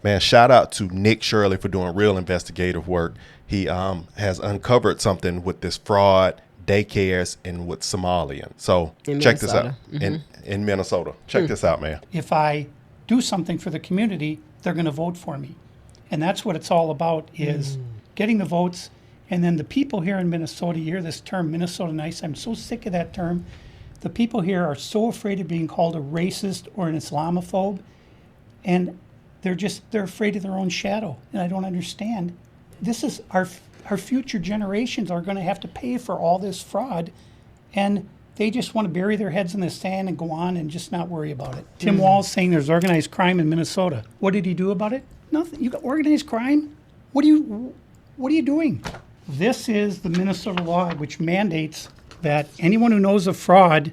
Man, shout out to Nick Shirley for doing real investigative work. He has uncovered something with this fraud, daycares, and with Somalian. So check this out. In Minnesota. Check this out, man. If I do something for the community, they're going to vote for me. And that's what it's all about, is getting the votes. And then the people here in Minnesota, you hear this term, Minnesota nice. I'm so sick of that term. The people here are so afraid of being called a racist or an Islamophobe. And they're afraid of their own shadow. And I don't understand. This is our future generations are going to have to pay for all this fraud. And they just want to bury their heads in the sand and go on and just not worry about it. Tim Wall's saying there's organized crime in Minnesota. What did he do about it? Nothing. You got organized crime? What are you doing? This is the Minnesota law, which mandates that anyone who knows of fraud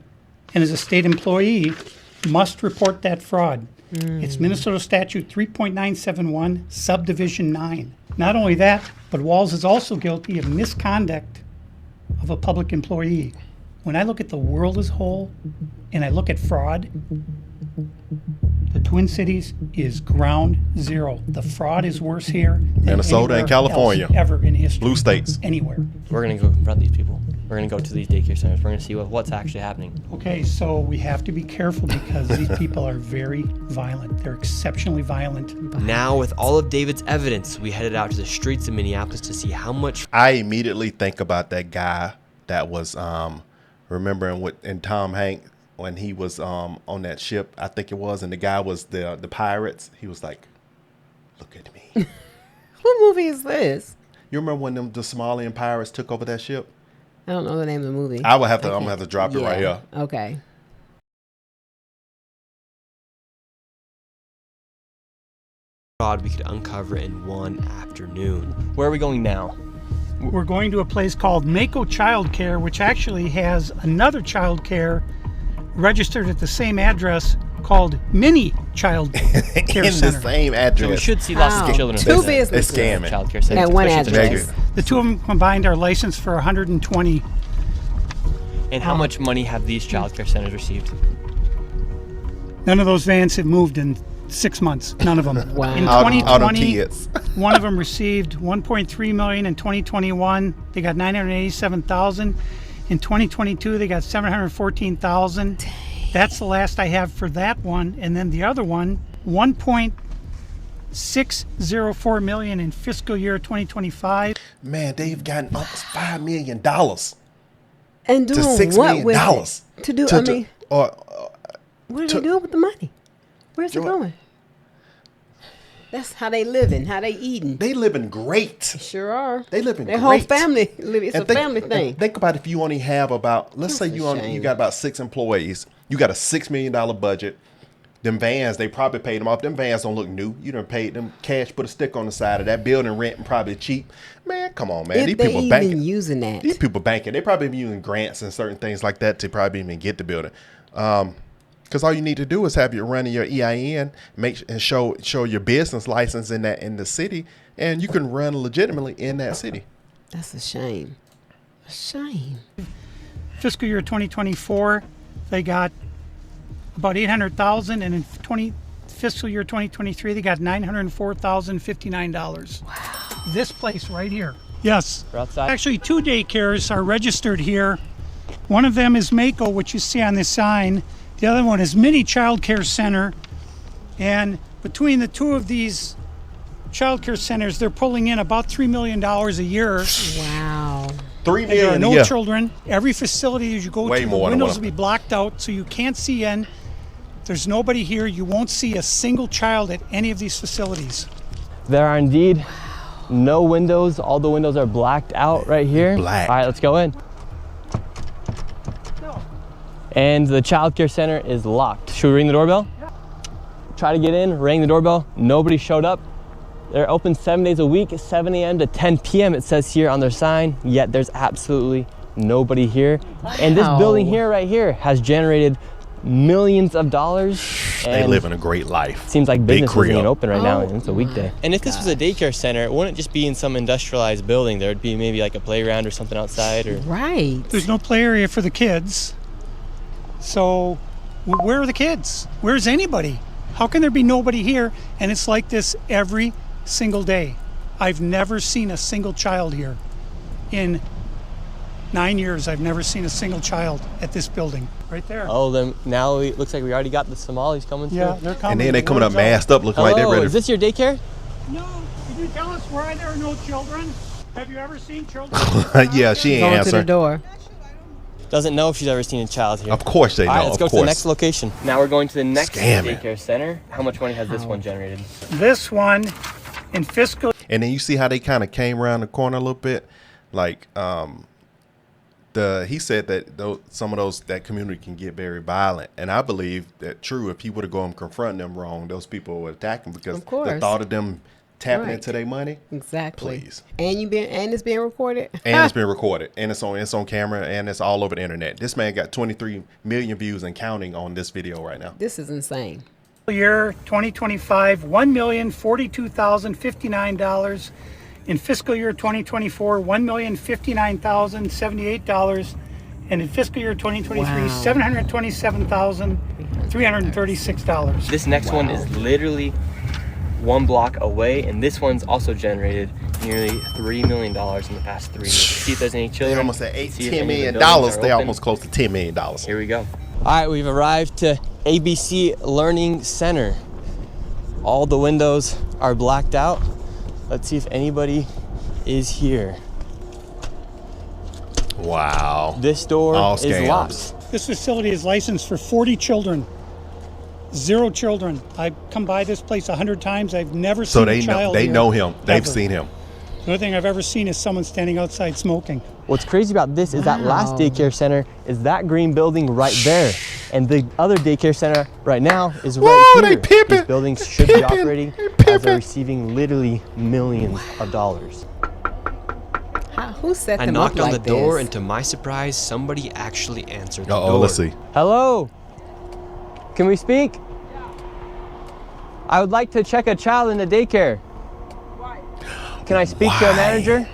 and is a state employee must report that fraud. It's Minnesota Statute 3.971, Subdivision 9. Not only that, but Walls is also guilty of misconduct of a public employee. When I look at the world as a whole and I look at fraud, the Twin Cities is ground zero. The fraud is worse here than Minnesota and California. Ever in history. Blue states. Anywhere. We're going to go confront these people. We're going to go to these daycare centers. We're going to see what's actually happening. Okay, so we have to be careful because these people are very violent. They're exceptionally violent. Now, with all of David's evidence, we headed out to the streets of Minneapolis to see how much. I immediately think about that guy that was remembering in Tom Hanks when he was on that ship, I think it was, and the guy was the pirates. He was like, "Look at me." What movie is this? You remember when the Somalian pirates took over that ship? I don't know the name of the movie. I'm gonna have to drop it right here. Okay. Fraud we could uncover in one afternoon. Where are we going now? We're going to a place called Mako Childcare, which actually has another childcare registered at the same address called Mini Child Care In Center. the same address. So we should see lots of children. Two businesses. It's scamming. Childcare centers. At one especially address. children. The two of them combined are licensed for $120. And how much money have these childcare centers received? None of those vans have moved in 6 months. None of them. Wow. In Out of 2020, kids. one of them received $1.3 million. In 2021, they got $987,000. In 2022, they got $714,000. That's the last I have for that one. And then the other one, $1.604 million in fiscal year 2025. Man, they've gotten almost $5 million And to doing $6 what million with it? To do, I mean, what are they doing with the money? Where's it going? That's how they living, how they eating. They living great. Sure are. They living Their great. whole family. It's And a family thing. and think about if you only have about, let's say That's a you shame. got about 6 employees. You got a $6 million budget. Them vans, they probably paid them off. Them vans don't look new. You done paid them cash, put a stick on the side of that building, rent, and probably cheap. Man, come on, man. If These they people even banking. using that. These people banking. They probably be using grants and certain things like that to probably even get the building. Because all you need to do is have you running your EIN, show your business license in the city, and you can run legitimately in that city. That's a shame. A shame. Fiscal year 2024, they got about $800,000, and in fiscal year 2023, they got $904,059. Wow. This place right here. Yes. We're outside. Actually, 2 daycares are registered here. One of them is Mako, which you see on this sign. The other one is Mini Child Care Center. And between the two of these child care centers, they're pulling in about $3 million a year. Wow. $3 And there are million no a year. children. Every facility that you go Way to, the more than windows one. will be blocked out so you can't see in. There's nobody here. You won't see a single child at any of these facilities. There are indeed no windows. All the windows are blacked out right here. Black. All right, let's go in. No. And the child care center is locked. Should we ring the doorbell? Yeah. Try to get in, rang the doorbell. Nobody showed up. They're open 7 days a week, 7 a.m. to 10 p.m. it says here on their sign, yet there's absolutely nobody here. Wow. And this building here, right here, has generated millions of dollars. They living a great life. Seems like Big business isn't even crib. open right now, and it's a weekday. And if this was a Gosh. daycare center, it wouldn't just be in some industrialized building. There would be maybe like a playground or something outside. Or Right. There's no play area for the kids. So where are the kids? Where's anybody? How can there be nobody here? And it's like this every single day. I've never seen a single child here. In 9 years, I've never seen a single child at this building. Right there. Oh, then now it looks like we already got the Somalis coming through. Yeah, they're coming. And then they coming up Word's out. masked up, looking Hello, like they're ready. is this your daycare? No, can you tell us why there are no children? Have you ever seen children? Yeah, she ain't Going to the answering. door. Doesn't know if she's ever seen a child here. Of course they know. All right, let's go of to the course. next location. Now we're going to the next Scamming. daycare center. How much money has this one generated? This one in fiscal. And then you see how they kind of came around the corner a little bit, like he said that some of those that community can get very violent, and I believe that true. If he would have gone and confronted them wrong, those people would attack him because Of course. the thought of them tapping Right. into their money. Exactly. Please. And it's being recorded. And it's been recorded, and it's on camera, and it's all over the internet. This man got 23 million views and counting on this video right now. This is insane. Year 2025, $1,042,059. In fiscal year 2024, $1,059,078. And in fiscal year 2023, Wow. $727,336. This next one is literally 1 block away, and this one's also generated nearly $3 million in the past 3 years. See if there's any They children. almost at see if $10 any of the million. buildings are They open. almost close to $10 million. Here we go. All right, we've arrived to ABC Learning Center. All the windows are blacked out. Let's see if anybody is here. Wow. This door All is scams. locked. This facility is licensed for 40 children. 0 children. I've come by this place 100 times. I've never So seen they a child they here, know him. They've ever. seen him. The only thing I've ever seen is someone standing outside smoking. What's crazy about this is that last Wow. daycare center is that green building right there. And the other daycare center right now is right Whoa, here. they pimping. These buildings They should be pimping. operating They as pimping. they're receiving literally millions of dollars. Who set I them knocked up on like the door, this? and to my surprise, somebody actually answered the Uh-oh, door. let's see. Hello? Can we speak? I would like to check a child in the daycare. Can I speak to a Why? manager?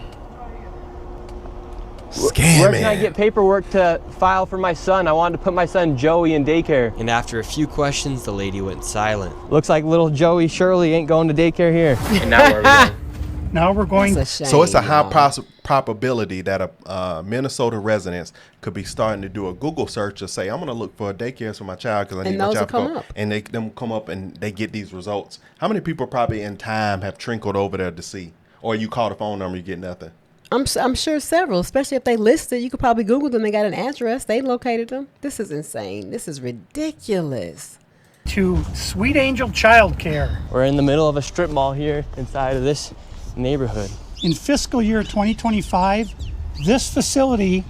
Scamming. Where can I get paperwork to file for my son? I wanted to put my son Joey in daycare. And after a few questions, the lady went silent. Looks like little Joey Shirley ain't going to daycare here. And now where are we going? Now we're going. That's a shame, So it's a high y'all. probability that a Minnesota residents could be starting to do a Google search to say, I'm going to look for a daycare for my child because I And need my those child will to come go. up. And them come up and they get these results. How many people probably in time have trickled over there to see? Or you call the phone number, you get nothing. I'm sure several, especially if they listed. You could probably Google them. They got an address. They located them. This is insane. This is ridiculous. to Sweet Angel Childcare. We're in the middle of a strip mall here inside of this neighborhood. In fiscal year 2025, this facility,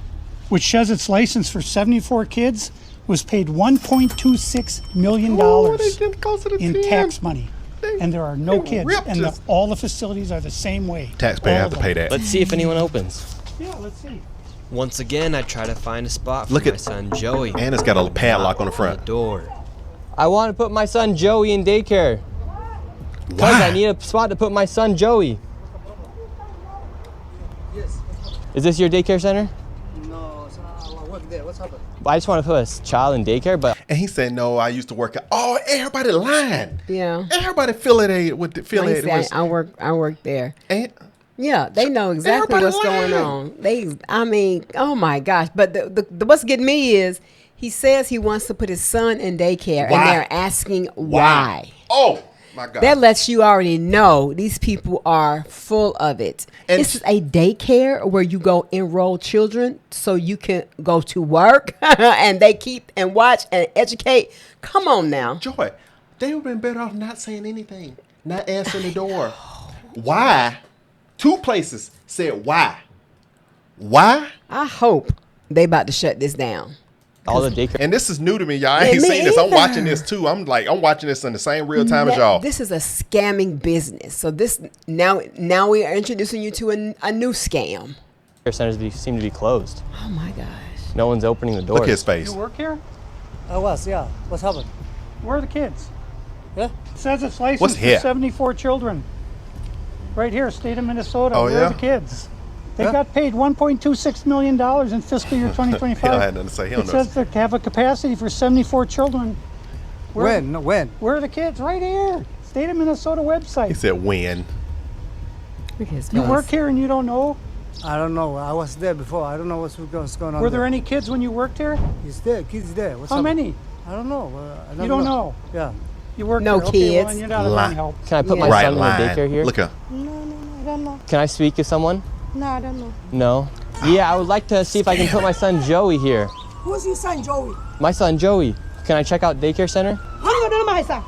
which says it's licensed for 74 kids, was paid $1.26 million in tax money. And there are no kids. And all the facilities are the same way. Taxpayer All have to of pay them. that. Let's see if anyone opens. Yeah, let's see. Once again, I try to find a spot for Look my at- son Joey. And it's got a padlock on the The front. door. I want to put my son Joey in daycare. Because I need a spot to put my son Joey. Yes. Is this your daycare center? No, I work there. What's happened? I just want to put a child in daycare, but And he said, no, I used to work at, oh, everybody lying. Yeah. Everybody affiliated with the Like I affiliated said, with. I work there. And Yeah, they know exactly Everybody what's going lying. on. I mean, oh my gosh. But the what's getting me is he says he wants to put his son in daycare, Why? and they're asking why. Oh, my God. That lets you already know these people are full of it. And- This is a daycare where you go enroll children so you can go to work and they keep and watch and educate. Come on now. Joy, they would have been better off not saying anything, not answering the door. Why? Two places said why. Why? I hope they about to shut this down. all the daycare. And this is new to me, y'all. I Yeah, ain't me seen this. I'm either. watching this too. I'm watching this in the same real time as y'all. This is a scamming business. So this now we are introducing you to a new scam. Daycare centers seem to be closed. Oh my gosh. No one's opening the doors. Look at his face. You work here? I was, yeah. What's happened? Where are the kids? Yeah? It says it's licensed What's for here? 74 children. Right here, state of Minnesota. Oh, Where yeah? are the kids? They Yeah. got paid $1.26 million in fiscal year 2025. He don't have nothing to say. He don't It know. says they have a capacity for 74 children. When? No, when? Where are the kids? Right here. State of Minnesota He website. said when. You work here and you don't know? I don't know. I was there before. I don't know what's going on. Were there any kids when you worked here? He's there. Kids there. What's How up? many? I don't know. You don't know? Yeah. You work No here. Okay, well, kids. then you're not allowed Line. to help. Can I put my Right son in line. the daycare here? Look up. No, I don't know. Can I speak to someone? No, I don't know. No. Yeah, I would like to see if I can put my son Joey here. Who's your son, Joey? My son Joey. Can I check out daycare center?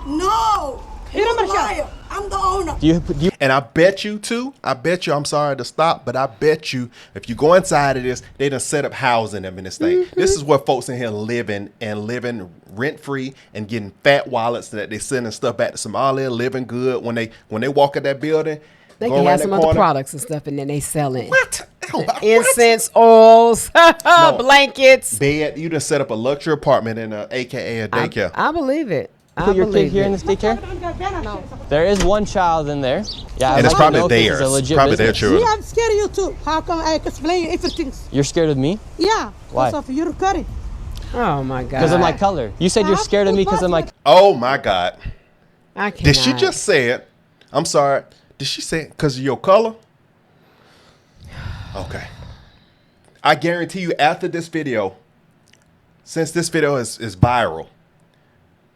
No! You're a liar. I'm the owner. Do you And I bet you too, I'm sorry to stop, but I bet you if you go inside of this, they done set up housing them in this thing. This is where folks in here living rent free and getting fat wallets that they sending stuff back to Somalia, living good. When they walk in that building, They go can around have that some other corner. products and stuff, and then they sell it. What? Incense, oils, blankets. Bed. You done set up a luxury apartment in AKA a daycare. I believe it. I put your kid believe here in it. this daycare? There is one child in there. Yeah, And I'd it's like to probably know if this is a theirs. legit Probably their business. children. I'm scared of you too. How come I explain everything? You're scared of me? Yeah. Why? Because of your curry. Oh my God. Because of my color. You said you're scared of me because of my. Oh my God. I cannot. Did she just say it? I'm sorry. Did she say it because of your color? Okay. I guarantee you after this video, since this video is viral,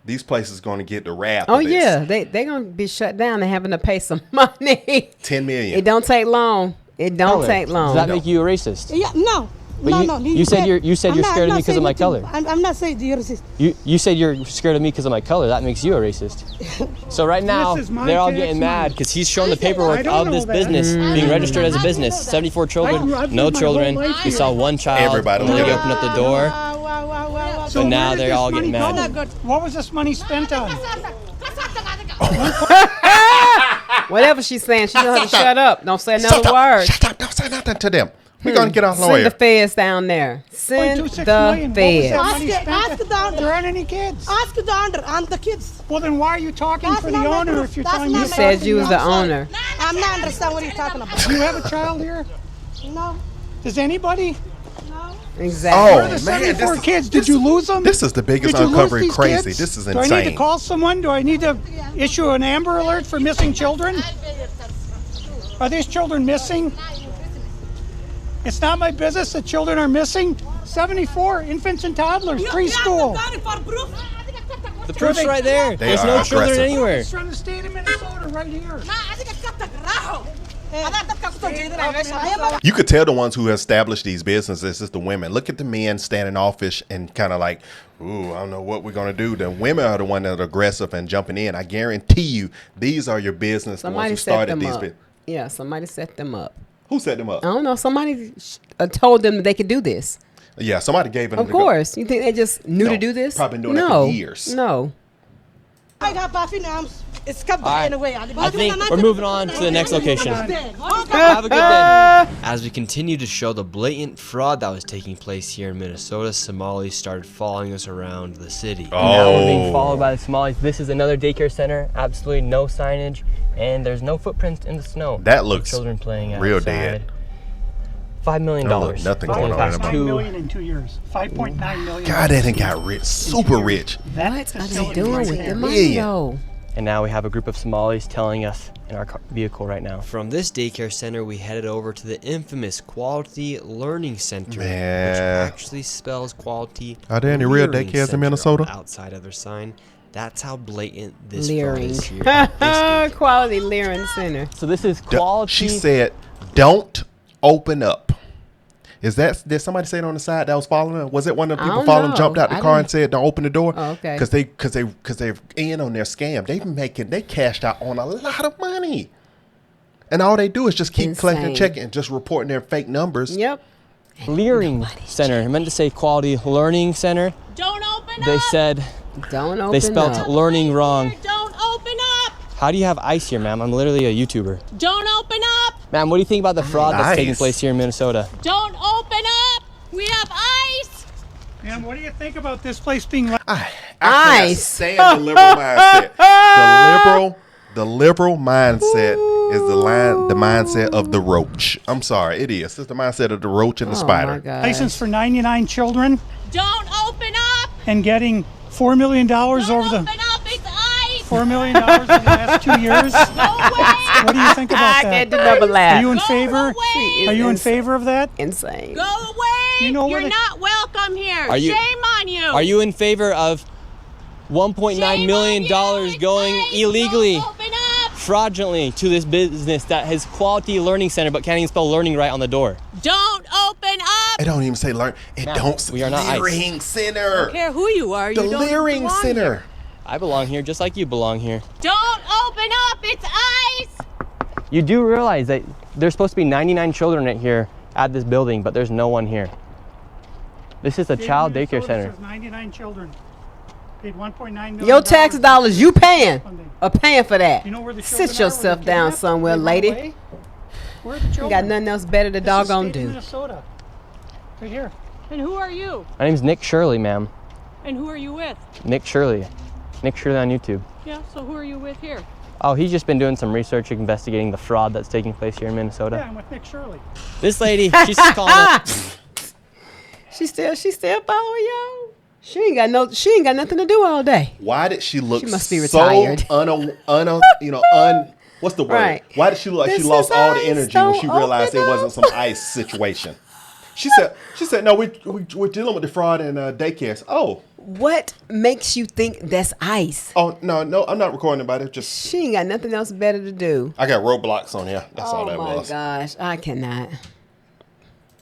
these places going to get the rap. Oh of this. yeah, they're gonna be shut down and having to pay some money. 10 million. It don't take long. It don't take long. Does that make you a racist? Yeah, no. But no. you said you're scared of me because of my color. I'm not saying you're racist. You said you're scared of me because of my color. That makes you a racist. So right now, This is my they're all tax getting mad money. because he's showing the I paperwork don't of this know that. business being registered as a business. 74 children, I've no lived my children. whole life We here. saw one child. Everybody when live they it. opened up the door. Wow. So now where did they're this all money getting go? mad. What was this money spent on? Whatever she's saying, she told her to shut up. Don't say Shut another up. word. Shut up. Don't say nothing to them. We're going to get off Send the lawyer. feds down there. Send 0.26 the million. What was that feds. money Ask spent the on? owner. There aren't any kids. Ask the owner and the kids. Well, then why are you talking That's for the not my owner proof. if you're That's telling not me You my said proof. you was the I'm sorry. owner. I'm not understand what you're talking about. Do you have a child here? No. Does anybody? No. Exactly. Oh, Where are the man, 74 this- kids? Did you lose them? This is the biggest Did you lose uncovering these crazy. kids? This is Do I need insane. to call someone? Do I need to issue an Amber Alert for missing children? Are these children missing? It's not my business that children are missing. 74 infants and toddlers, preschool. The proof's right there. They There's are no children aggressive. anywhere. It's from the state of Minnesota right here. You could tell the ones who established these businesses is the women. Look at the men standing offish and kind of like, ooh, I don't know what we're going to do. The women are the ones that are aggressive and jumping in. I guarantee you, these are your business, the ones Somebody who set started them these up. businesses. Yeah, somebody set them up. Who set them up? I don't know. Somebody told them that they could do this. Yeah, somebody gave them Of course. You think they just knew No, to do this? probably doing it no. for years. No. I got Buffy names. It's come All right. anyway. I think we're moving on to the next location. Okay. Have a good day. As we continue to show the blatant fraud that was taking place here in Minnesota, Somalis started following us around the city. Now we're being Oh, followed by the Somalis. This is another daycare center. Absolutely no signage, and there's no footprints in the snow. That looks children playing real outside. dead. $5 million. Don't look nothing going on Past in them. 5 million in 2 years. 5.9 million. God, that thing got rich, super rich. That What are facility they doing right with there. the money, Yeah. though? And now we have a group of Somalis telling us in our vehicle right now. From this daycare center, we headed over to the infamous Quality Learning Center, Man. which actually spells quality. Are there any real Learning daycares in Center Minnesota? Outside of their sign. That's how blatant this fraud Leering. is here. at this daycare. Quality Leering Center. So this is D- quality. She said, "Don't open up." Did somebody say it on the side that was following her? Was it one of the I people don't following know. jumped out the I car and didn't- said, "Don't open the door"? Oh, okay. Because they're in on their scam. They cashed out on a lot of money, and all they do is just keep collecting, Insane. checking, and just reporting their fake numbers. Yep. Leering Center. I meant to say Quality Learning Center. Don't open They up. said Don't open they spelled up. learning wrong. Don't open up. How do you have ice here, ma'am? I'm literally a YouTuber. Don't open up. Ma'am, what do you think about the fraud that's taking Nice. place here in Minnesota? Don't open up. We have ice. Man, what do you think about this place being like? I cannot Ice. stand the liberal mindset. The liberal mindset is the mindset of the roach. I'm sorry, it is. It's the mindset of the roach and the Oh, spider. my God. License for 99 children Don't open up. and getting $4 million over Don't the open $4 million in the last 2 years. What do you think about that? I can't do nothing but laugh. Are you in favor? She Are you in is favor of that? Insane. Go away. You know You're what not welcome here. Are you- Shame on you. Are you in favor of $1.9 million going illegally, Don't open up. fraudulently to this business that has quality learning center but can't even spell learning right on the door? Don't open up. It don't even say learn. It No, don't say we are not ICE. Leering Center. Care who you are. The You don't Leering belong Center. here. I belong here just like you belong here. Don't open up. It's ICE. You do realize that there's supposed to be 99 children in here at this building, but there's no one here. This is a child daycare Minnesota center. says 99 children. Paid $1.9 million. Your tax dollars you paying are paying for that. You know where the children Sit are? Were yourself they down kidnapped? somewhere, They run lady. away? Where are the children? You got nothing else better to This is doggone state of do. Minnesota. Right here. And who are you? My name's Nick Shirley, ma'am. And who are you with? Nick Shirley. Nick Shirley on YouTube. Yeah, so who are you with here? Oh, he's just been doing some research investigating the fraud that's taking place here in Yeah, Minnesota. I'm with Nick Shirley. This lady, she's calling it. She still following y'all. She ain't got nothing to do all day. Why did she look She must be so retired. what's the word? Right. Why did she look like This she lost is all the ICE, energy when she don't realized it open wasn't some ICE situation? She said, no, we're dealing with the fraud in daycares. What makes you think that's ICE? Oh, no, I'm not recording about it. Just She ain't got nothing else better to do. I got roadblocks on here. That's all that Oh my was. gosh, I cannot.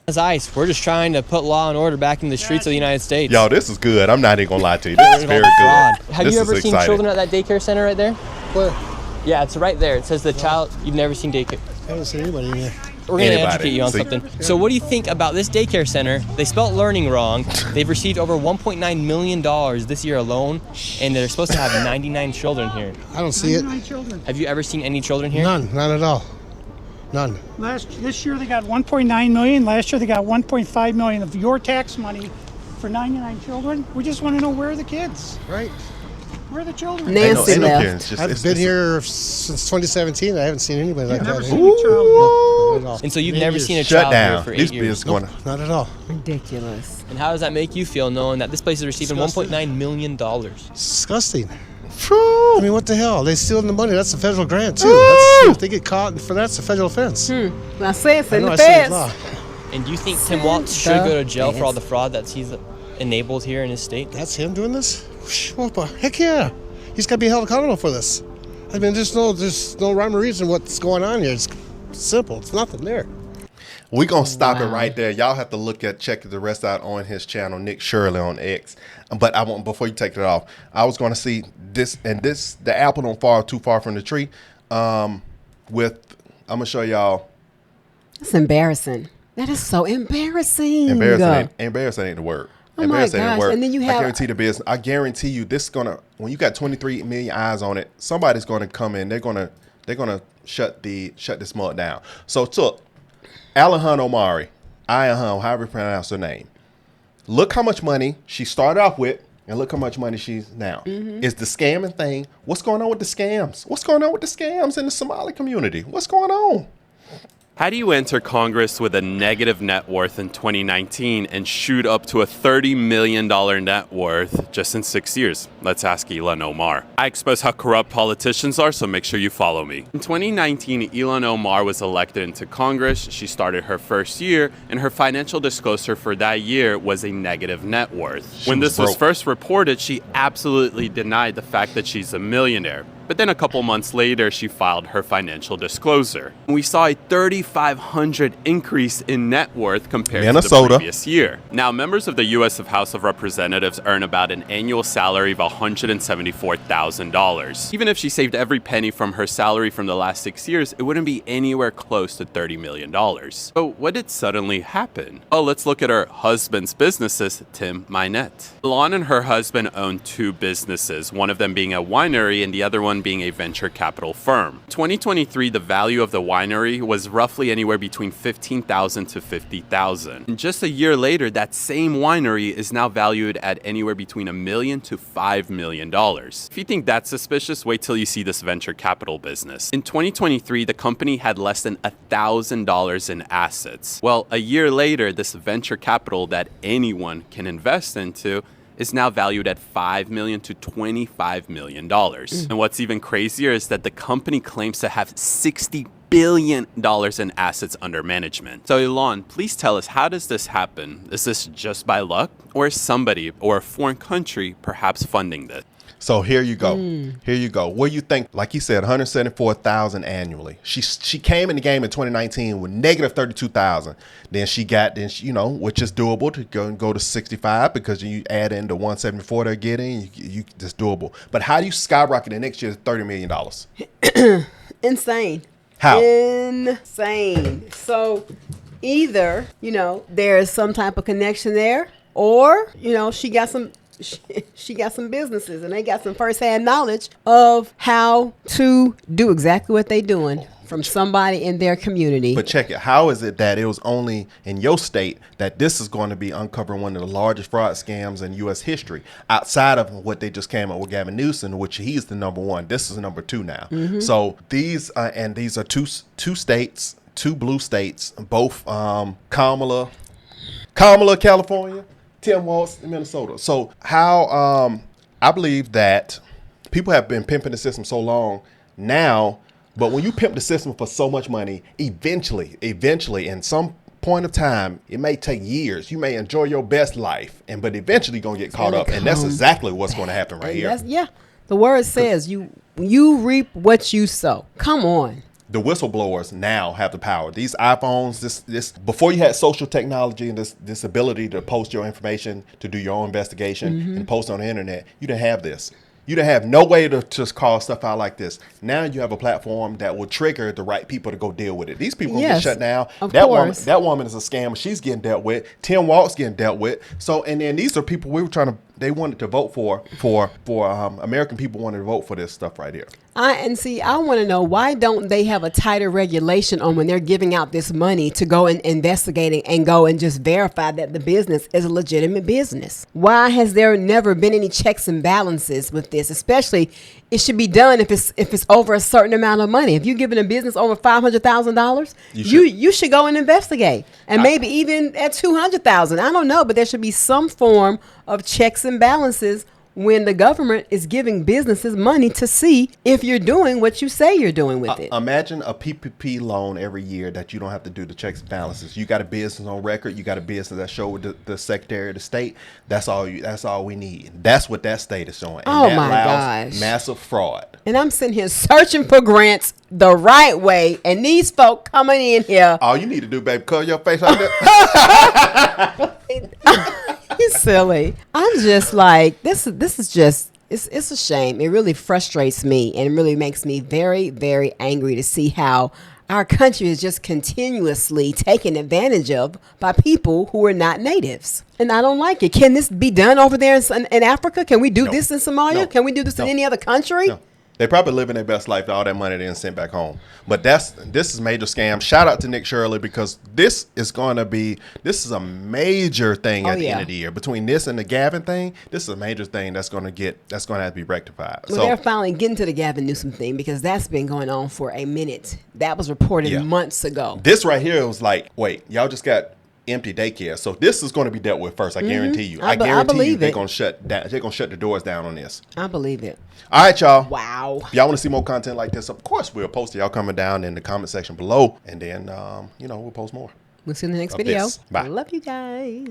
As ICE, we're just trying to put law and order back in the streets of the United States. Yo, this is good. I'm not even gonna lie to you. This is very Fraud. good. Have This you is ever seen exciting. children at that daycare center right there? Where? Yeah, it's right there. It says the child. You've never seen daycare. I haven't seen anybody in here. We're going to Anybody. educate you on See. something. So what do you think about this daycare center? They spelt learning wrong. They've received over $1.9 million this year alone, and they're supposed to have 99 children here. I don't see it. 99 children. Have you ever seen any children here? None at all. None. This year they got 1.9 million. Last year they got 1.5 million of your tax money for 99 children. We just want to know where are the kids? Right. Where are the children? Nancy Ain't no left. kids. Just- I've it's- been it's- here since 2017. I haven't seen anybody like Never that. seen here. a child. Not at all. And so you've 8 never years. seen a Shut child here down. for 8 These years. is going. Not at all. Ridiculous. And how does that make you feel knowing that this place is receiving Disgusting. $1.9 million? Disgusting. I mean, what the hell? They stealing the money. That's a federal grant too. That's, if they get caught for that, it's a federal offense. I say it's I in know the I said feds. law. And do you think Tim Waltz should go to jail for all the fraud that he's enabled here in his state? That's him doing this? Well, heck yeah. He's got to be held accountable for this. I mean, there's no rhyme or reason what's going on here. It's simple. It's nothing there. We're going to stop it right there. Y'all have to check the rest out on his channel, Nick Shirley on X. But I want, before you take it off, I was going to see this, the apple don't fall too far from the tree. I'm going to show y'all. It's embarrassing. That is so embarrassing. Embarrassing ain't the word. Oh my Embarrassing ain't the gosh. word. And then you have- I guarantee you this is gonna, when you got 23 million eyes on it, somebody's gonna come in. They're gonna shut this mud down. So took Alahan Omari, Iahan, however you pronounce her name. Look how much money she started off with, and look how much money she's now. Is the scamming thing? What's going on with the scams? What's going on with the scams in the Somali community? What's going on? How do you enter Congress with a negative net worth in 2019 and shoot up to a $30 million net worth just in 6 years? Let's ask Ilhan Omar. I expose how corrupt politicians are, so make sure you follow me. In 2019, Ilhan Omar was elected into Congress. She started her first year, and her financial disclosure for that year was a negative net worth. When this was first reported, she absolutely denied the fact that she's a millionaire. But then a couple months later, she filed her financial disclosure. We saw a 3,500 increase in net worth compared to the previous year. Now, members of the U.S. House of Representatives earn about an annual salary of $174,000. Even if she saved every penny from her salary from the last 6 years, it wouldn't be anywhere close to $30 million. So what did suddenly happen? Oh, let's look at her husband's businesses, Tim Minette. Ilhan and her husband own 2 businesses, one of them being a winery and the other one being a venture capital firm. 2023, the value of the winery was roughly anywhere between $15,000 to $50,000. And just a year later, that same winery is now valued at anywhere between $1 million to $5 million. If you think that's suspicious, wait till you see this venture capital business. In 2023, the company had less than $1,000 in assets. Well, a year later, this venture capital that anyone can invest into is now valued at $5 million to $25 million. And what's even crazier is that the company claims to have $60 billion in assets under management. So Elon, please tell us, how does this happen? Is this just by luck, or is somebody or a foreign country perhaps funding this? So here you go. Here you go. What do you think? Like you said, 174,000 annually. She came in the game in 2019 with negative 32,000. Then she, you know, which is doable to go to 65 because you add in the 174 they're getting. It's doable. But how do you skyrocket the next year to $30 million? Insane. How? Insane. So either, you know, there's some type of connection there, or, you know, she got some businesses and they got some firsthand knowledge of how to do exactly what they're doing from somebody in their community. But check it. How is it that it was only in your state that this is going to be uncovering one of the largest fraud scams in U.S. history outside of what they just came up with Gavin Newsom, which he's the number one. This is number two now. So these are two states, two blue states, both Kamala, California, Tim Walz in Minnesota. So how I believe that people have been pimping the system so long now, but when you pimp the system for so much money, eventually, in some point of time, it may take years. You may enjoy your best life, but eventually you're gonna get caught up. And that's exactly what's gonna happen right here. Yeah. The word says you reap what you sow. Come on. The whistleblowers now have the power. These iPhones, this before you had social technology and this ability to post your information, to do your own investigation and post on the internet, you didn't have this. You didn't have no way to just call stuff out like this. Now you have a platform that will trigger the right people to go deal with it. These people gonna get shut down. That woman is a scammer. She's getting dealt with. Tim Walz getting dealt with. So, and then these are people they wanted to vote for American people wanted to vote for this stuff right here. I want to know, why don't they have a tighter regulation on when they're giving out this money to go and investigating and go and just verify that the business is a legitimate business? Why has there never been any checks and balances with this? Especially, it should be done if it's over a certain amount of money. If you're giving a business over $500,000, you should go and investigate, and maybe even at $200,000. I don't know, but there should be some form of checks and balances when the government is giving businesses money to see if you're doing what you say you're doing with it. Imagine a PPP loan every year that you don't have to do the checks and balances. You got a business on record. You got a business that showed the Secretary of the State. That's all we need. That's what that state is showing. And that allows massive fraud. And I'm sitting here searching for grants the right way, and these folk coming in here. All you need to do, baby, cover your face like that. He's silly. I'm just like, this is just, it's a shame. It really frustrates me, and it really makes me very, very angry to see how our country is just continuously taken advantage of by people who are not natives. And I don't like it. Can this be done over there in Africa? Can we do this in Somalia? No. Can we do this in any other country? No. They probably living their best life. All that money they sent back home. But this is major scam. Shout out to Nick Shirley, because this is a major thing at the end of the year. Between this and the Gavin thing, this is a major thing that's going to have to be rectified. Well, they're finally getting to the Gavin Newsom thing, because that's been going on for a minute. That was reported months ago. This right here was like, wait, y'all just got empty daycare. So this is going to be dealt with first. I guarantee you. I guarantee you they're going to shut down. They're going to shut the doors down on this. I believe it. All right, y'all. Wow. If y'all want to see more content like this, of course we'll post it. Y'all coming down in the comment section below, and then we'll post more. We'll see you in the next video. Bye. Love you guys.